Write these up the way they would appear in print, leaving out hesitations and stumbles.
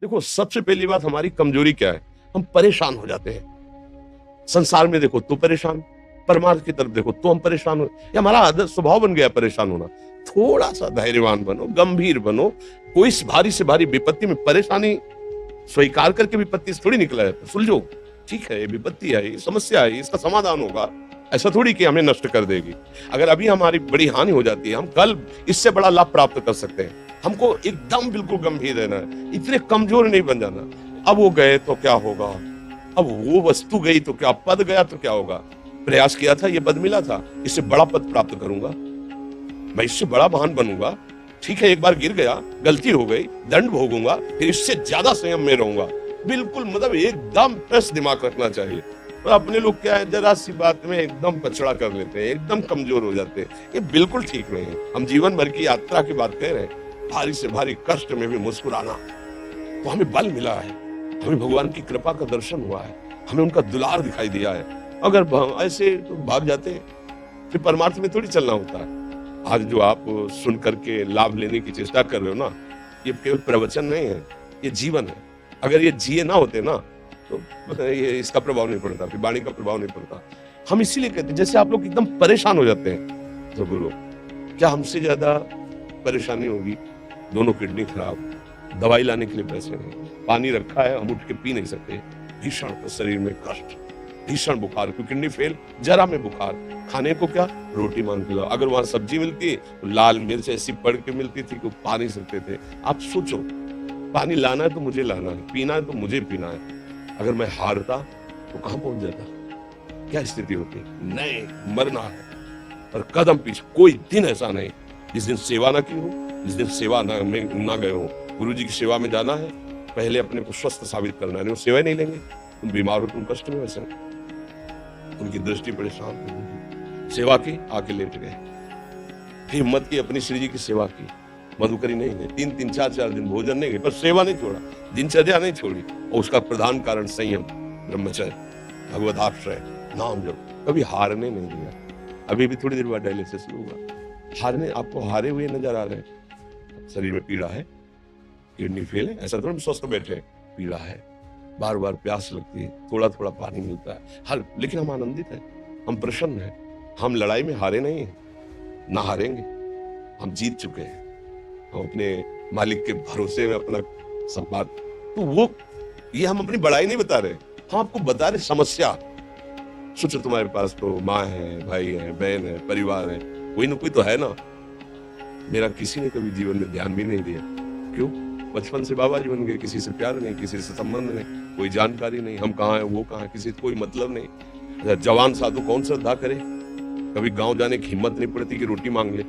देखो, सबसे पहली बात हमारी कमजोरी क्या है? हम परेशान हो जाते हैं। संसार में देखो तो परेशान, परमार्थ की तरफ देखो तो हम परेशान हो, ये हमारा आदत स्वभाव बन गया परेशान होना। थोड़ा-सा धैर्यवान बनो, गंभीर बनो। कोई इस भारी से भारी विपत्ति में परेशानी स्वीकार करके विपत्ति से थोड़ी निकला जाता है। सुलझो, ठीक है, ये विपत्ति आई, ये समस्या आई, इसका समाधान होगा। ऐसा थोड़ी कि हमें नष्ट कर देगी। अगर अभी हमारी बड़ी हानि हो जाती है, हम कल इससे बड़ा लाभ प्राप्त कर सकते हैं। हमको एकदम बिल्कुल गंभीर रहना है, इतने कमजोर नहीं बन जाना। अब वो गए तो क्या होगा? अब वो वस्तु गई तो क्या, पद गया तो क्या होगा? प्रयास किया था, ये पद मिला था, इससे बड़ा पद प्राप्त करूंगा, मैं इससे बड़ा महान बनूंगा। ठीक है, एक बार गिर गया, गलती हो गई, दंड भोगूंगा, फिर इससे ज्यादा संयम में रहूंगा। बिल्कुल, मतलब एकदम फ्रेश दिमाग रखना चाहिए। और अपने लोग क्या है, जरा सी बात में एकदम पछड़ा कर लेते हैं, एकदम कमजोर हो जाते हैं। ये बिल्कुल ठीक नहीं है। हम जीवन भर की यात्रा की बात कह रहे हैं, भारी से भारी कष्ट में भी मुस्कुराना, तो हमें बल मिला है, हमें भगवान की कृपा का दर्शन हुआ है, हमें उनका दुलार दिखाई दिया है। अगर ऐसे तो भाग जाते हैं, फिर परमार्थ में थोड़ी चलना होता है। आज जो आप सुन करके लाभ लेने की चेष्टा कर रहे हो ना, ये केवल प्रवचन नहीं है, ये जीवन है। अगर ये जिए ना होते ना, तो ये इसका प्रभाव नहीं पड़ता, फिर वाणी का प्रभाव नहीं पड़ता। हम इसीलिए कहते हैं, जैसे आप लोग एकदम परेशान हो जाते हैं, तो बोलो क्या हमसे ज्यादा परेशानी होगी? दोनों किडनी खराब, दवाई लाने के लिए पैसे नहीं, पानी रखा है, हम उठ के पी नहीं सकते, भीषण शरीर में कष्ट, भीषण बुखार, क्योंकि किडनी फेल, जरा में बुखार, खाने को क्या, रोटी मांग के लाओ। अगर वहां सब्जी मिलती तो लाल मिर्च ऐसी पड़ के मिलती थी कि पा नहीं सकते थे। आप सोचो, पानी लाना है तो मुझे लाना है, पीना है तो मुझे पीना है। अगर मैं हारता तो कहां पहुंच जाता, क्या स्थिति होती? नहीं, मरना है, और कदम पीछे। कोई दिन ऐसा नहीं जिस दिन सेवा ना की हो, जिस दिन सेवा ना गए हो। गुरु जी की सेवा में जाना है, पहले अपने को स्वस्थ साबित करना है। नहीं, वो सेवा ही नहीं लेंगे, तुम बीमार हो, तुम कष्ट में, वैसे उनकी दृष्टि परेशान होगी। सेवा की, आके लेट गए, फिर हिम्मत की, अपनी श्री जी की सेवा की, मधुकरी नहीं गए, 3-3, 4-4 दिन भोजन नहीं गए, पर सेवा नहीं छोड़ा, दिनचर्या नहीं छोड़ी। और उसका प्रधान कारण संयम, ब्रह्मचर्य, भगवत आश्रय, नाम जप, कभी हारने नहीं दिया। अभी भी थोड़ी देर बाद डायलिसिस होगा, हारने, आपको हारे हुए नजर आ रहे हैं। शरीर में पीड़ा है, किडनी फेल है, ऐसा थोड़ा स्वस्थ बैठे, पीड़ा है, बार बार प्यास लगती है, थोड़ा थोड़ा पानी मिलता है, हल, लेकिन हम आनंदित हैं, हम प्रसन्न हैं। हम लड़ाई में हारे नहीं हैं, ना हारेंगे, हम जीत चुके हैं। हम अपने मालिक के भरोसे में अपना सब बात, तो वो, ये हम अपनी बड़ाई नहीं बता रहे, हम आपको बता रहे समस्या। सोचो, तुम्हारे पास तो माँ है, भाई है, बहन है, परिवार है, कोई ना कोई तो है ना। मेरा किसी ने कभी जीवन में ध्यान भी नहीं दिया, क्यों? बचपन से बाबा जी बन गए, किसी से प्यार नहीं, किसी से संबंध नहीं, कोई जानकारी नहीं, हम कहाँ हैं, वो कहाँ है, किसी से कोई मतलब नहीं। जवान साधु कौन श्रद्धा करे? कभी गांव जाने की हिम्मत नहीं पड़ती कि रोटी मांग ले।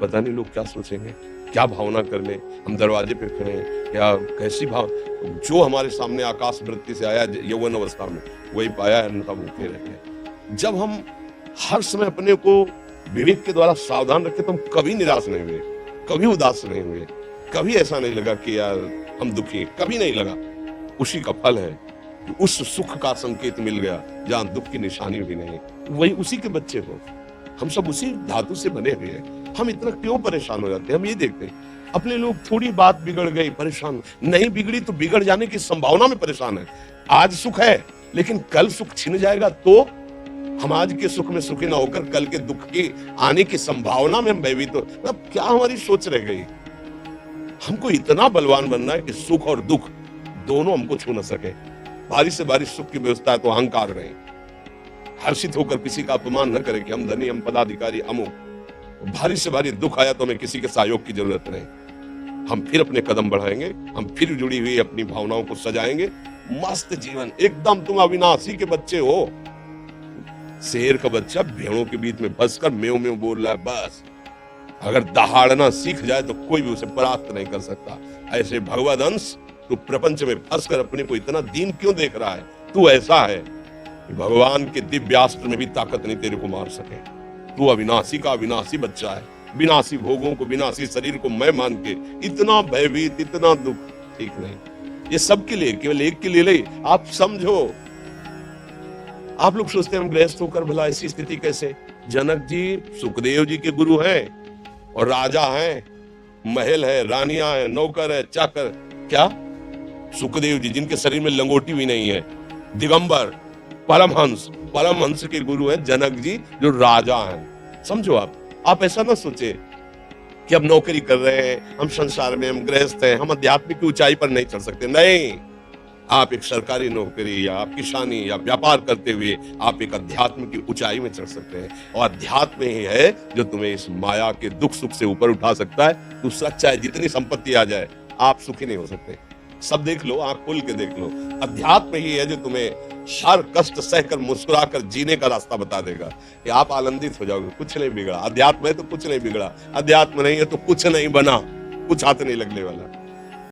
पता नहीं लोग क्या सोचेंगे, क्या भावना कर ले। हम दरवाजे पे खड़े हैं, क्या कैसी भाव, जो हमारे सामने आकाश वृत्ति से आया यौवन अवस्था में, वही पाया है, अन्यथा भूखे रहे। जब हम हर समय अपने को विवेक के द्वारा सावधान रखे, तो हम कभी निराश नहीं हुए, कभी उदास नहीं हुए, कभी ऐसा नहीं लगा कि यार हम दुखी, कभी नहीं लगा। उसी का फल है कि उस सुख का संकेत मिल गया जहां दुख की निशानी भी नहीं, वही उसी के बच्चे हो। हम सब उसी धातु से बने हुए हैं। हम इतना क्यों परेशान हो जाते हैं? हम ये देखते हैं, अपने लोग थोड़ी बात बिगड़ गई परेशान, नहीं बिगड़ी तो बिगड़ जाने की संभावना में परेशान है। आज सुख है, लेकिन कल सुख छिन जाएगा, तो हम आज के सुख में सुखी ना होकर कल के दुख के आने की संभावना में हम भयभीत हो। मतलब क्या हमारी सोच रह गई? हमको इतना बलवान बनना है कि सुख और दुख दोनों हमको छू न सके। भारी से भारी सुख की व्यवस्था है तो अहंकार रहे, हर्षित होकर किसी का अपमान न करें कि हम धनी, हम पदाधिकारी, अमुक। भारी से भारी दुख आया तो हमें किसी के सहयोग की जरूरत नहीं, हम फिर अपने कदम बढ़ाएंगे, हम फिर जुड़ी हुई अपनी भावनाओं को सजाएंगे। मस्त जीवन, एकदम तुम अविनाशी के बच्चे हो। शेर का बच्चा भेड़ों के बीच में फंसकर म्यों म्यों बोल रहा है, बस अगर दहाड़ना सीख जाए तो कोई भी उसे परास्त नहीं कर सकता। ऐसे भगवद अंश, तू प्रपंच में फंसकर अपने को इतना दीन क्यों देख रहा है? तू ऐसा है कि भगवान के दिव्यास्त्र में भी ताकत नहीं तेरे को मार सके। तू अविनाशी का अविनाशी बच्चा है, विनाशी भोगों को, विनाशी शरीर को मैं मान के इतना भयभीत, इतना दुख, ठीक नहीं। ये सबके लिए, केवल एक के लिए नहीं। आप समझो, आप लोग सोचते हैं हम गृहस्थ होकर भला ऐसी स्थिति कैसे? जनक जी सुखदेव जी के गुरु हैं, और राजा हैं, महल है, रानियां हैं, नौकर है, चाकर, क्या सुखदेव जी जिनके शरीर में लंगोटी भी नहीं है, दिगंबर, परमहंस, परमहंस के गुरु हैं जनक जी जो राजा हैं। समझो आप ऐसा ना सोचे कि हम नौकरी कर रहे हैं, हम संसार में, हम गृहस्थ हैं, हम आध्यात्मिक की ऊंचाई पर नहीं चढ़ सकते। नहीं, आप एक सरकारी नौकरी या आप किसानी या व्यापार करते हुए आप एक अध्यात्म की ऊंचाई में चढ़ सकते हैं। और अध्यात्म ही है जो तुम्हें इस माया के दुख सुख से ऊपर उठा सकता है। दूसरा, चाहे जितनी संपत्ति आ जाए, आप सुखी नहीं हो सकते। सब देख लो, आंख खोल के देख लो, अध्यात्म ही है जो तुम्हें हर कष्ट सहकर मुस्कुराकर जीने का रास्ता बता देगा कि आप आनंदित हो जाओगे। कुछ नहीं बिगड़ा, अध्यात्म है तो कुछ नहीं बिगड़ा, अध्यात्म नहीं है तो कुछ नहीं बना, कुछ हाथ नहीं लगने वाला।